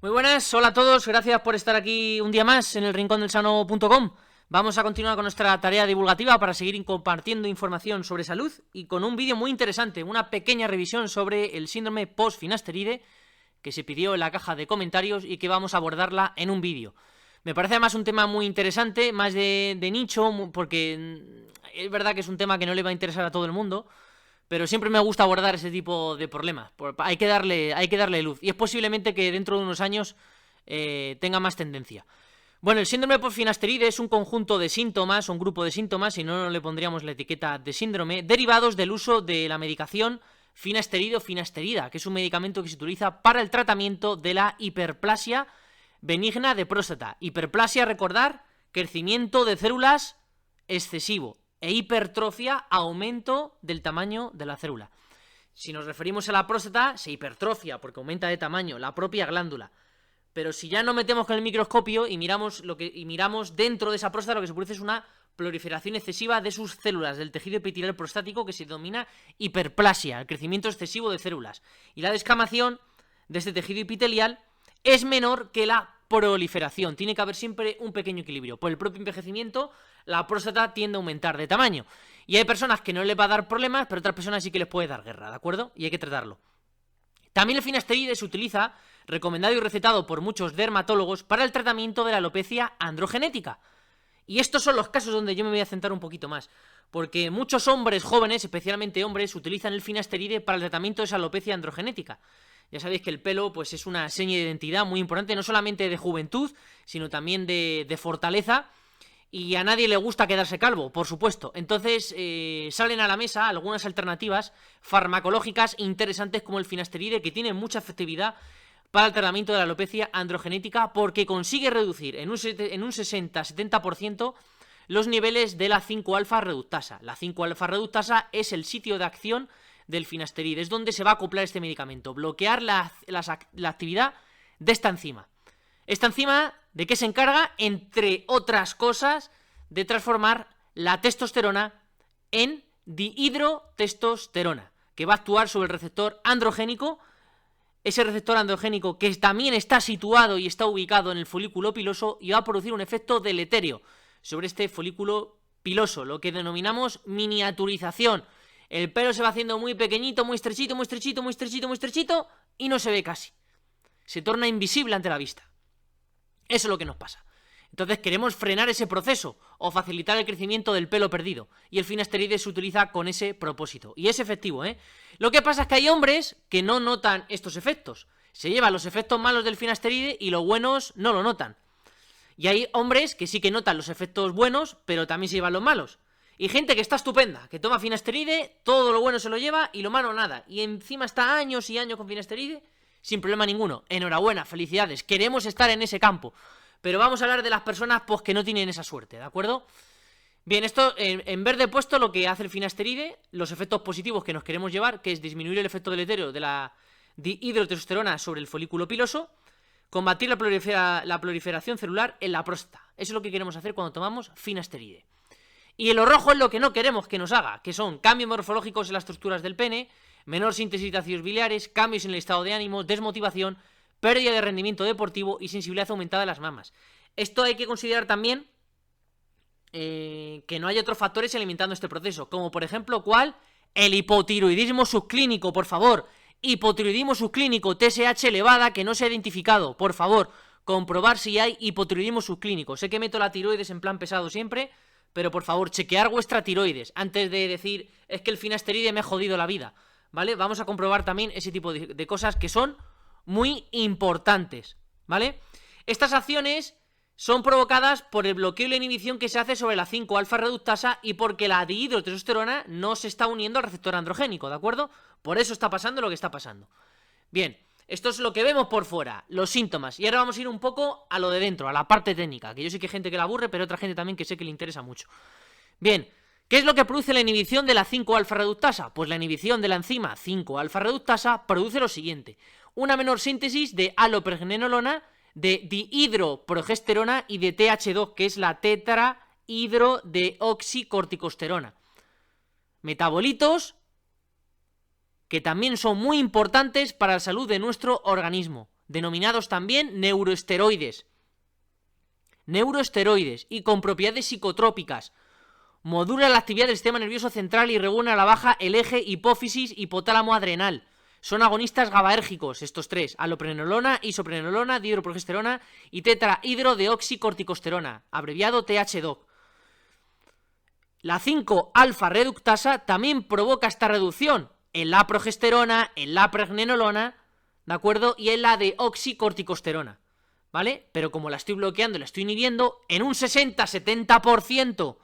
Muy buenas, hola a todos, gracias por estar aquí un día más en el rincondelsano.com. Vamos a continuar con nuestra tarea divulgativa para seguir compartiendo información sobre salud y con un vídeo muy interesante, una pequeña revisión sobre el síndrome post-finasteride que se pidió en la caja de comentarios y que vamos a abordarla en un vídeo. Me parece además un tema muy interesante, más de nicho, porque es verdad que es un tema que no le va a interesar a todo el mundo, pero siempre me gusta abordar ese tipo de problemas. Hay que darle luz. Y es posiblemente que dentro de unos años tenga más tendencia. Bueno, el síndrome post-finasteride es un conjunto de síntomas, un grupo de síntomas, si no, no le pondríamos la etiqueta de síndrome, derivados del uso de la medicación finasteride o finasterida, que es un medicamento que se utiliza para el tratamiento de la hiperplasia benigna de próstata. Hiperplasia, recordar, crecimiento de células excesivo, e hipertrofia, aumento del tamaño de la célula. Si nos referimos a la próstata, se hipertrofia porque aumenta de tamaño la propia glándula. Pero si ya nos metemos con el microscopio y miramos dentro de esa próstata, lo que se produce es una proliferación excesiva de sus células, del tejido epitelial prostático, que se denomina hiperplasia, el crecimiento excesivo de células. Y la descamación de este tejido epitelial es menor que la proliferación. Tiene que haber siempre un pequeño equilibrio. Por el propio envejecimiento, la próstata tiende a aumentar de tamaño. Y hay personas que no les va a dar problemas, pero otras personas sí que les puede dar guerra, ¿de acuerdo? Y hay que tratarlo. También el finasteride se utiliza, recomendado y recetado por muchos dermatólogos, para el tratamiento de la alopecia androgenética. Y estos son los casos donde yo me voy a centrar un poquito más. Porque muchos hombres jóvenes, especialmente hombres, utilizan el finasteride para el tratamiento de esa alopecia androgenética. Ya sabéis que el pelo pues es una seña de identidad muy importante, no solamente de juventud, sino también de fortaleza. Y a nadie le gusta quedarse calvo, por supuesto. Entonces salen a la mesa algunas alternativas farmacológicas interesantes como el finasteride, que tiene mucha efectividad para el tratamiento de la alopecia androgenética porque consigue reducir en un 60-70% los niveles de la 5-alfa reductasa. La 5-alfa reductasa es el sitio de acción del finasteride, es donde se va a acoplar este medicamento, bloquear la actividad de esta enzima. Esta enzima, ¿de qué se encarga? Entre otras cosas, de transformar la testosterona en dihidrotestosterona, que va a actuar sobre el receptor androgénico. Ese receptor androgénico que también está situado y está ubicado en el folículo piloso y va a producir un efecto deleterio sobre este folículo piloso, lo que denominamos miniaturización. El pelo se va haciendo muy pequeñito, muy estrechito, muy estrechito, muy estrechito, muy estrechito y no se ve casi. Se torna invisible ante la vista. Eso es lo que nos pasa. Entonces queremos frenar ese proceso o facilitar el crecimiento del pelo perdido. Y el finasteride se utiliza con ese propósito. Y es efectivo, ¿eh? Lo que pasa es que hay hombres que no notan estos efectos. Se llevan los efectos malos del finasteride y los buenos no lo notan. Y hay hombres que sí que notan los efectos buenos, pero también se llevan los malos. Y gente que está estupenda, que toma finasteride, todo lo bueno se lo lleva y lo malo nada. Y encima está años y años con finasteride sin problema ninguno. Enhorabuena, felicidades, queremos estar en ese campo. Pero vamos a hablar de las personas pues, que no tienen esa suerte, ¿de acuerdo? Bien, esto en verde puesto lo que hace el finasteride, los efectos positivos que nos queremos llevar, que es disminuir el efecto deleterio de la dihidrotestosterona sobre el folículo piloso, combatir la proliferación celular en la próstata. Eso es lo que queremos hacer cuando tomamos finasteride. Y el rojo es lo que no queremos que nos haga, que son cambios morfológicos en las estructuras del pene, menor síntesis de ácidos biliares, cambios en el estado de ánimo, desmotivación, pérdida de rendimiento deportivo y sensibilidad aumentada de las mamas. Esto hay que considerar también que no hay otros factores alimentando este proceso, como por ejemplo, ¿cuál? El hipotiroidismo subclínico, por favor. Hipotiroidismo subclínico, TSH elevada que no se ha identificado, por favor. Comprobar si hay hipotiroidismo subclínico. Sé que meto la tiroides en plan pesado siempre, pero por favor, chequear vuestra tiroides antes de decir, es que el finasteride me ha jodido la vida, ¿vale? Vamos a comprobar también ese tipo de cosas que son muy importantes, ¿vale? Estas acciones son provocadas por el bloqueo y la inhibición que se hace sobre la 5-alfa reductasa y porque la dihidrotestosterona no se está uniendo al receptor androgénico, ¿de acuerdo? Por eso está pasando lo que está pasando. Bien, esto es lo que vemos por fuera, los síntomas. Y ahora vamos a ir un poco a lo de dentro, a la parte técnica, que yo sé que hay gente que la aburre, pero otra gente también que sé que le interesa mucho. Bien, ¿qué es lo que produce la inhibición de la 5-alfa reductasa? Pues la inhibición de la enzima 5-alfa reductasa produce lo siguiente: una menor síntesis de alopregnenolona, de dihidroprogesterona y de TH2, que es la tetrahidrodeoxicorticosterona. Metabolitos que también son muy importantes para la salud de nuestro organismo. denominados también neuroesteroides. Neuroesteroides y con propiedades psicotrópicas. Modula la actividad del sistema nervioso central y regula a la baja el eje hipófisis hipotálamo adrenal. Son agonistas GABAérgicos, estos tres: alloprenolona, isoprenolona, dihidroprogesterona y tetrahidrodeoxicorticosterona, abreviado THDOC. La 5-alfa-reductasa también provoca esta reducción en la progesterona, en la pregnenolona, ¿de acuerdo? Y en la deoxicorticosterona, ¿vale? Pero como la estoy bloqueando y la estoy inhibiendo, en un 60-70%,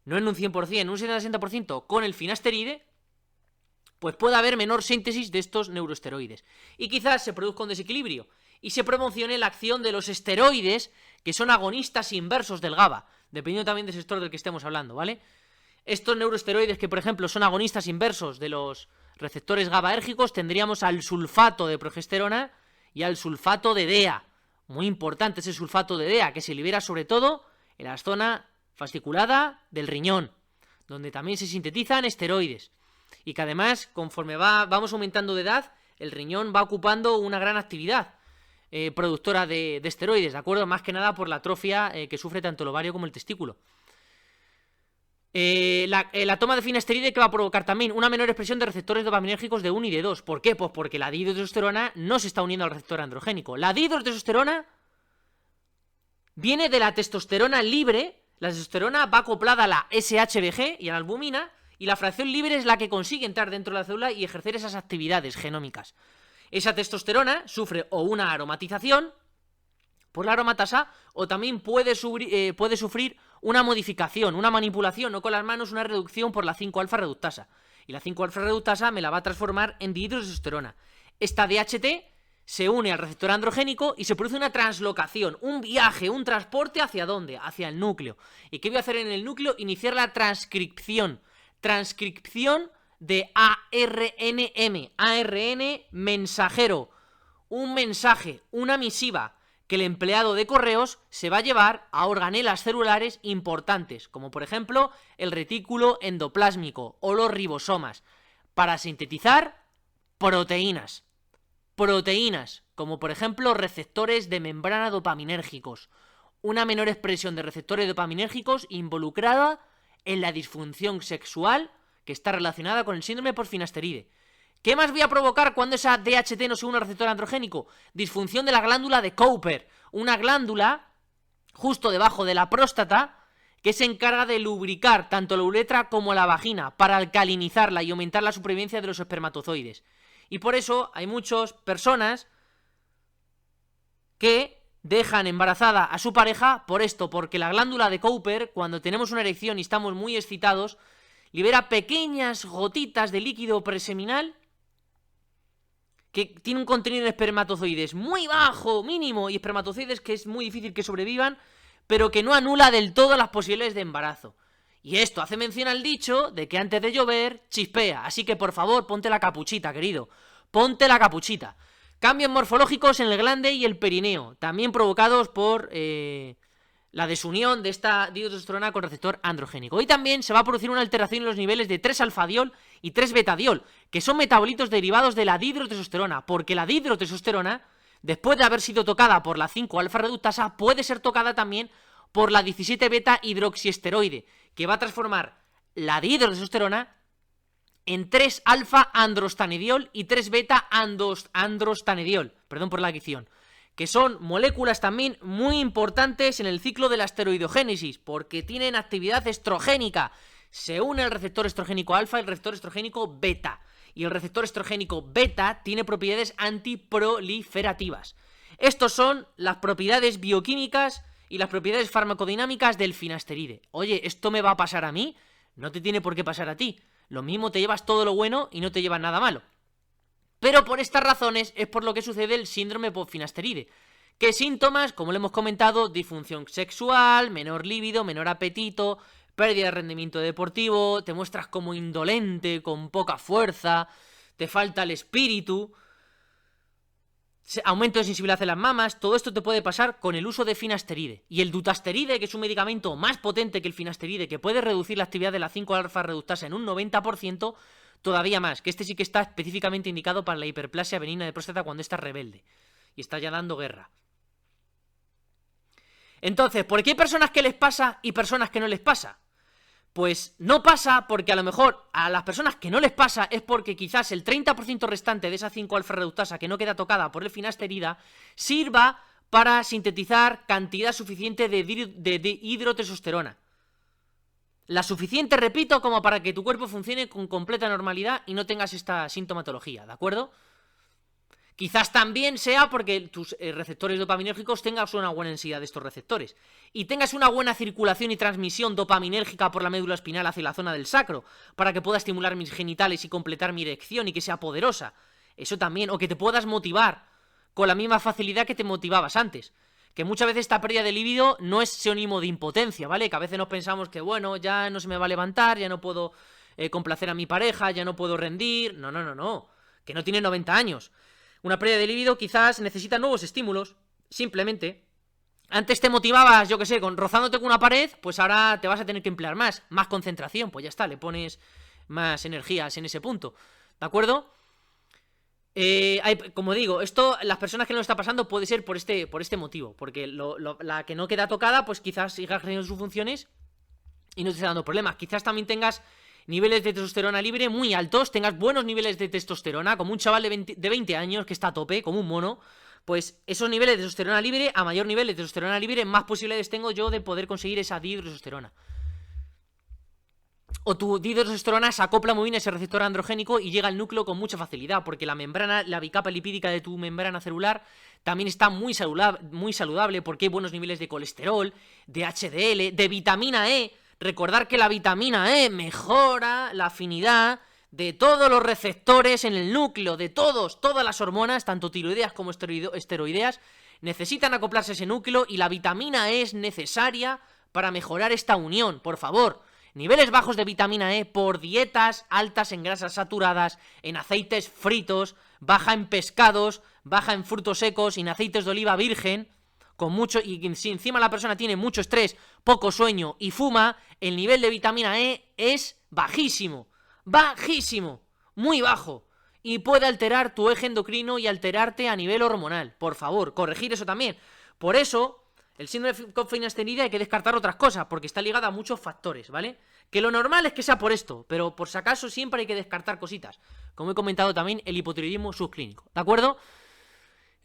no en un 100%, en un 70-60% con el finasteride, pues puede haber menor síntesis de estos neuroesteroides. Y quizás se produzca un desequilibrio y se promocione la acción de los esteroides, que son agonistas inversos del GABA, dependiendo también del sector del que estemos hablando, ¿vale? Estos neuroesteroides que, por ejemplo, son agonistas inversos de los receptores GABAérgicos, tendríamos al sulfato de progesterona y al sulfato de DEA. Muy importante ese sulfato de DEA, que se libera sobre todo en la zona fasciculada del riñón, donde también se sintetizan esteroides. Y que además, conforme vamos aumentando de edad, el riñón va ocupando una gran actividad productora de esteroides, ¿de acuerdo? Más que nada por la atrofia que sufre tanto el ovario como el testículo. La toma de finasteride, que va a provocar también una menor expresión de receptores dopaminérgicos de 1 y de 2. ¿Por qué? Pues porque la dihidrotestosterona no se está uniendo al receptor androgénico. La dihidrotestosterona viene de la testosterona libre. La testosterona va acoplada a la SHBG y a la albumina, y la fracción libre es la que consigue entrar dentro de la célula y ejercer esas actividades genómicas. Esa testosterona sufre o una aromatización por la aromatasa, o también puede sufrir una modificación, una manipulación, no con las manos, una reducción por la 5-alfa-reductasa. Y la 5-alfa-reductasa me la va a transformar en dihidrotestosterona. Esta DHT se une al receptor androgénico y se produce una translocación, un viaje, un transporte. ¿Hacia dónde? Hacia el núcleo. ¿Y qué voy a hacer en el núcleo? Iniciar la transcripción. Transcripción de ARNM. ARN mensajero. Un mensaje, una misiva, que el empleado de correos se va a llevar a organelas celulares importantes, como por ejemplo el retículo endoplásmico o los ribosomas, para sintetizar proteínas. Proteínas, como por ejemplo receptores de membrana dopaminérgicos. Una menor expresión de receptores dopaminérgicos involucrada en la disfunción sexual que está relacionada con el síndrome por finasteride. ¿Qué más voy a provocar cuando esa DHT no se une al receptor androgénico? Disfunción de la glándula de Cowper, una glándula justo debajo de la próstata que se encarga de lubricar tanto la uretra como la vagina para alcalinizarla y aumentar la supervivencia de los espermatozoides. Y por eso hay muchas personas que dejan embarazada a su pareja por esto, porque la glándula de Cowper, cuando tenemos una erección y estamos muy excitados, libera pequeñas gotitas de líquido preseminal que tiene un contenido de espermatozoides muy bajo, mínimo, y espermatozoides que es muy difícil que sobrevivan, pero que no anula del todo las posibilidades de embarazo. Y esto hace mención al dicho de que antes de llover, chispea. Así que por favor, ponte la capuchita, querido. Ponte la capuchita. Cambios morfológicos en el glande y el perineo, también provocados por la desunión de esta dihidrotestosterona con receptor androgénico. Y también se va a producir una alteración en los niveles de 3-alfadiol y 3-betadiol, que son metabolitos derivados de la dihidrotestosterona, porque la dihidrotestosterona, después de haber sido tocada por la 5-alfa-reductasa, puede ser tocada también por la 17-beta-hidroxiesteroide, que va a transformar la dihidrotestosterona en 3-alfa-androstanediol y 3-beta-androstanediol, perdón por la dicción, que son moléculas también muy importantes en el ciclo de la esteroidogénesis, porque tienen actividad estrogénica. Se une el receptor estrogénico alfa y el receptor estrogénico beta, y el receptor estrogénico beta tiene propiedades antiproliferativas. Estos son las propiedades bioquímicas y las propiedades farmacodinámicas del finasteride. Oye, ¿esto me va a pasar a mí? No te tiene por qué pasar a ti. Lo mismo te llevas todo lo bueno y no te llevas nada malo. Pero por estas razones es por lo que sucede el síndrome por finasteride. ¿Qué síntomas? Como lo hemos comentado, disfunción sexual, menor líbido, menor apetito, pérdida de rendimiento deportivo, te muestras como indolente, con poca fuerza, te falta el espíritu, aumento de sensibilidad en las mamas. Todo esto te puede pasar con el uso de finasteride. Y el dutasteride, que es un medicamento más potente que el finasteride, que puede reducir la actividad de la 5-alfa-reductasa en un 90%, todavía más, que este sí que está específicamente indicado para la hiperplasia benigna de próstata cuando está rebelde. y está ya dando guerra. Entonces, ¿por qué hay personas que les pasa y personas que no les pasa? Pues no pasa porque a lo mejor a las personas que no les pasa es porque quizás el 30% restante de esa 5-alfa-reductasa que no queda tocada por el finasterida sirva para sintetizar cantidad suficiente de hidrotestosterona. La suficiente, repito, como para que tu cuerpo funcione con completa normalidad y no tengas esta sintomatología, ¿de acuerdo? Quizás también sea porque tus receptores dopaminérgicos tengas una buena densidad de estos receptores y tengas una buena circulación y transmisión dopaminérgica por la médula espinal hacia la zona del sacro para que pueda estimular mis genitales y completar mi erección y que sea poderosa. Eso también, o que te puedas motivar con la misma facilidad que te motivabas antes. Que muchas veces esta pérdida de libido no es sinónimo de impotencia, ¿vale? Que a veces nos pensamos que, bueno, ya no se me va a levantar, ya no puedo complacer a mi pareja, ya no puedo rendir. No. Que no tiene 90 años. Una pérdida de libido quizás necesita nuevos estímulos, simplemente. Antes te motivabas, yo que sé, rozándote con una pared, pues ahora te vas a tener que emplear más concentración, pues ya está, le pones más energías en ese punto, ¿de acuerdo? Como digo, esto, las personas que no lo está pasando puede ser por este motivo, porque la que no queda tocada, pues quizás siga ejerciendo sus funciones y no te está dando problemas. Quizás también tengas niveles de testosterona libre muy altos, tengas buenos niveles de testosterona, como un chaval de 20 años que está a tope, como un mono. Pues esos niveles de testosterona libre, a mayor nivel de testosterona libre, más posibilidades tengo yo de poder conseguir esa dihidrotestosterona. O tu dihidrotestosterona se acopla muy bien a ese receptor androgénico y llega al núcleo con mucha facilidad, porque la membrana, la bicapa lipídica de tu membrana celular también está muy saludable, porque hay buenos niveles de colesterol, de HDL, de vitamina E. Recordar que la vitamina E mejora la afinidad de todos los receptores en el núcleo, de todas las hormonas, tanto tiroideas como esteroideas, necesitan acoplarse a ese núcleo y la vitamina E es necesaria para mejorar esta unión, por favor. Niveles bajos de vitamina E por dietas altas en grasas saturadas, en aceites fritos, baja en pescados, baja en frutos secos, en aceites de oliva virgen, con mucho, y si encima la persona tiene mucho estrés, poco sueño y fuma, el nivel de vitamina E es bajísimo, muy bajo, y puede alterar tu eje endocrino y alterarte a nivel hormonal. Por favor, corregir eso también. Por eso, el síndrome de finasterida hay que descartar otras cosas, porque está ligada a muchos factores, ¿vale? Que lo normal es que sea por esto, pero por si acaso siempre hay que descartar cositas. Como he comentado también, el hipotiroidismo subclínico, ¿de acuerdo?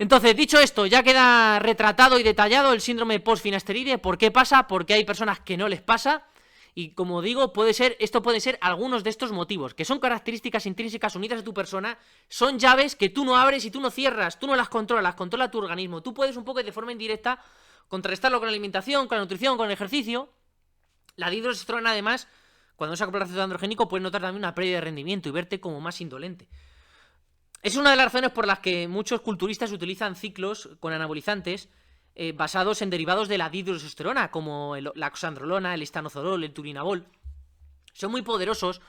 Entonces, dicho esto, ya queda retratado y detallado el síndrome post-finasteride. ¿Por qué pasa? Porque hay personas que no les pasa. Y como digo, esto puede ser algunos de estos motivos, que son características intrínsecas unidas a tu persona, son llaves que tú no abres y tú no cierras, tú no las controlas, controla tu organismo. Tú puedes un poco de forma indirecta contrarrestarlo con la alimentación, con la nutrición, con el ejercicio. La dihidrotestosterona, además, cuando se acopla al receptor androgénico, puedes notar también una pérdida de rendimiento y verte como más indolente. Es una de las razones por las que muchos culturistas utilizan ciclos con anabolizantes basados en derivados de la dihidrotestosterona, como la oxandrolona, el estanozolol, el turinabol. Son muy poderosos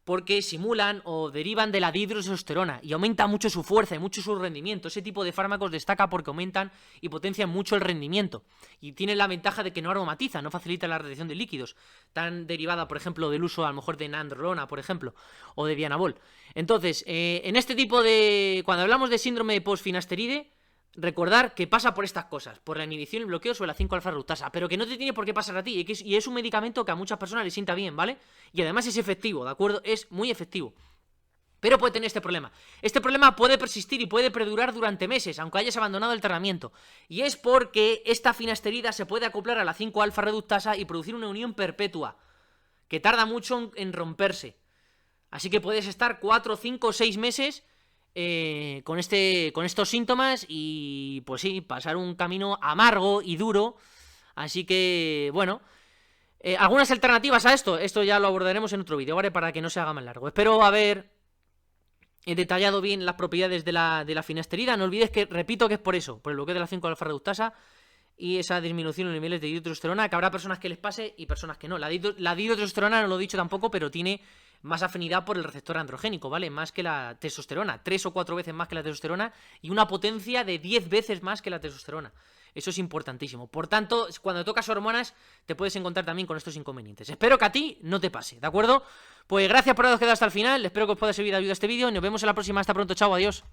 porque simulan o derivan de la dihidrotestosterona y aumenta mucho su fuerza y mucho su rendimiento. Ese tipo de fármacos destaca porque aumentan y potencian mucho el rendimiento y tienen la ventaja de que no aromatizan, no facilitan la retención de líquidos, tan derivada, por ejemplo, del uso a lo mejor de nandrolona, por ejemplo, o de dianabol. Entonces, en este tipo de... cuando hablamos de síndrome post-finasteride, recordar que pasa por estas cosas, por la inhibición y bloqueo sobre la 5-alfa-reductasa, pero que no te tiene por qué pasar a ti, y es un medicamento que a muchas personas les sienta bien, ¿vale? Y además es efectivo, ¿de acuerdo? Es muy efectivo. Pero puede tener este problema. Este problema puede persistir y puede perdurar durante meses, aunque hayas abandonado el tratamiento. Y es porque esta finasterida se puede acoplar a la 5-alfa-reductasa y producir una unión perpetua, que tarda mucho en romperse. Así que puedes estar 4, 5, 6 meses con estos síntomas y pues sí, pasar un camino amargo y duro. Así que, bueno, algunas alternativas a esto ya lo abordaremos en otro vídeo, ¿vale? Para que no se haga más largo. Espero haber detallado bien las propiedades de la finasterida. No olvides que, repito, que es por eso, por el bloqueo de la 5-alfa-reductasa y esa disminución en los niveles de dihidrotestosterona, que habrá personas que les pase y personas que no. La dihidrotestosterona no lo he dicho tampoco, pero tiene más afinidad por el receptor androgénico, ¿vale? Más que la testosterona, 3 o 4 veces más que la testosterona y una potencia de 10 veces más que la testosterona. Eso es importantísimo. Por tanto, cuando tocas hormonas, te puedes encontrar también con estos inconvenientes. Espero que a ti no te pase, ¿de acuerdo? Pues gracias por haberos quedado hasta el final. Espero que os pueda servir de ayuda este vídeo. Nos vemos en la próxima. Hasta pronto. Chao, adiós.